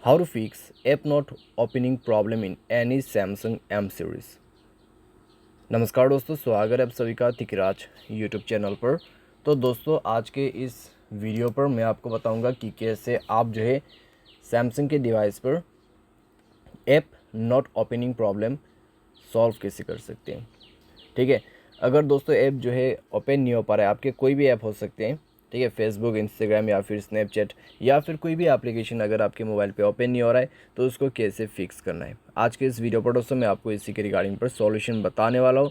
How to fix app not opening problem in any Samsung M series। नमस्कार दोस्तों, स्वागत है आप सभी का तिकराज यूट्यूब चैनल पर। तो दोस्तों आज के इस वीडियो पर मैं आपको बताऊंगा कि कैसे आप जो है सैमसंग के डिवाइस पर app not opening problem solve कैसे कर सकते हैं। ठीक है, अगर दोस्तों ऐप जो है ओपन नहीं हो पा रहा है, आपके कोई भी ऐप हो सकते हैं, ठीक है, फेसबुक, इंस्टाग्राम या फिर स्नैपचैट या फिर कोई भी एप्लीकेशन अगर आपके मोबाइल पे ओपन नहीं हो रहा है तो उसको कैसे फिक्स करना है। आज के इस वीडियो पर दोस्तों मैं आपको इसी के रिगार्डिंग पर सॉल्यूशन बताने वाला हूँ।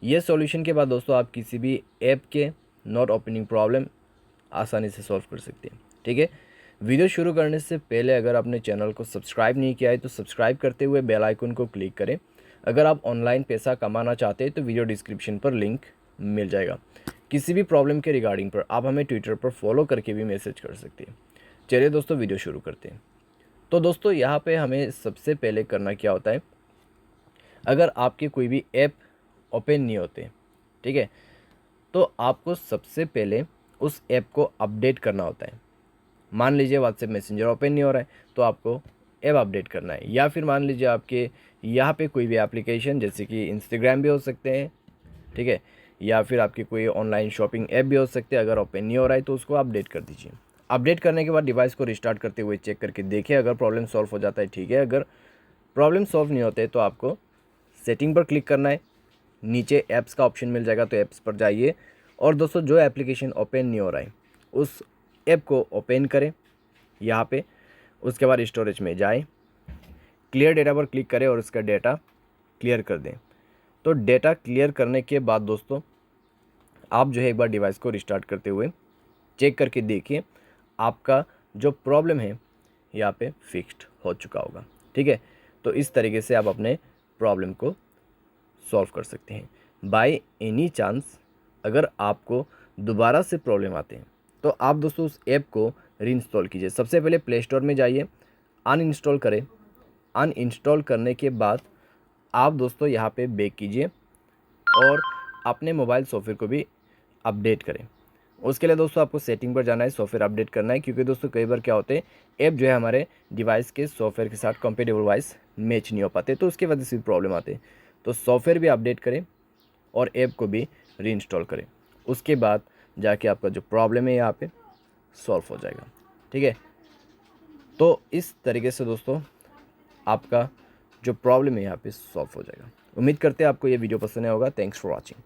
ये सॉल्यूशन के बाद दोस्तों आप किसी भी ऐप के नॉट ओपनिंग प्रॉब्लम आसानी से सॉल्व कर सकते हैं। ठीक है, वीडियो शुरू करने से पहले अगर आपने चैनल को सब्सक्राइब नहीं किया है तो सब्सक्राइब करते हुए बेल आइकन को क्लिक करें। अगर आप ऑनलाइन पैसा कमाना चाहते हैं तो वीडियो डिस्क्रिप्शन पर लिंक मिल जाएगा। किसी भी प्रॉब्लम के रिगार्डिंग पर आप हमें ट्विटर पर फॉलो करके भी मैसेज कर सकते हैं। चलिए दोस्तों वीडियो शुरू करते हैं। तो दोस्तों यहाँ पे हमें सबसे पहले करना क्या होता है, अगर आपके कोई भी ऐप ओपन नहीं होते, ठीक है, तो आपको सबसे पहले उस ऐप को अपडेट करना होता है। मान लीजिए व्हाट्सएप मैसेंजर ओपन नहीं हो रहा है तो आपको ऐप अपडेट करना है, या फिर मान लीजिए आपके यहाँ पे कोई भी एप्लीकेशन जैसे कि इंस्टाग्राम भी हो सकते हैं, ठीक है, या फिर आपके कोई ऑनलाइन शॉपिंग ऐप भी हो सकते हैं, अगर ओपन नहीं हो रहा है तो उसको अपडेट कर दीजिए। अपडेट करने के बाद डिवाइस को रिस्टार्ट करते हुए चेक करके देखिए, अगर प्रॉब्लम सॉल्व हो जाता है ठीक है, अगर प्रॉब्लम सॉल्व नहीं होते तो आपको सेटिंग पर क्लिक करना है। नीचे ऐप्स का ऑप्शन मिल जाएगा तो ऐप्स पर जाइए और दोस्तों जो एप्लीकेशन ओपन नहीं हो रहा है उस ऐप को ओपन करें यहाँ पे। उसके बाद स्टोरेज में जाएं, क्लियर डेटा पर क्लिक करें और उसका डेटा क्लियर कर दें। तो डेटा क्लियर करने के बाद दोस्तों आप जो है एक बार डिवाइस को रिस्टार्ट करते हुए चेक करके देखिए, आपका जो प्रॉब्लम है यहाँ पे फिक्स्ड हो चुका होगा। ठीक है, तो इस तरीके से आप अपने प्रॉब्लम को सॉल्व कर सकते हैं। बाय एनी चांस अगर आपको दोबारा से प्रॉब्लम आते हैं तो आप दोस्तों उस ऐप को रीइंस्टॉल कीजिए। सबसे पहले प्ले स्टोर में जाइए, अनइंस्टॉल करें। अनइंस्टॉल करने के बाद आप दोस्तों यहाँ पे बैक कीजिए और अपने मोबाइल सॉफ्टवेयर को भी अपडेट करें। उसके लिए दोस्तों आपको सेटिंग पर जाना है, सॉफ्टवेयर अपडेट करना है, क्योंकि दोस्तों कई बार क्या होते हैं ऐप जो है हमारे डिवाइस के सॉफ्टवेयर के साथ कंपेटेबल वाइज मैच नहीं हो पाते, तो उसकी वजह से भी प्रॉब्लम आते हैं। तो सॉफ्टवेयर भी अपडेट करें और ऐप को भी रीइंस्टॉल करें। उसके बाद जाके आपका जो प्रॉब्लम है यहाँ पे सॉल्व हो जाएगा। ठीक है, तो इस तरीके से दोस्तों आपका जो प्रॉब्लम है यहाँ पे सॉल्व हो जाएगा। उम्मीद करते हैं आपको ये वीडियो पसंद आया होगा। Thanks for watching.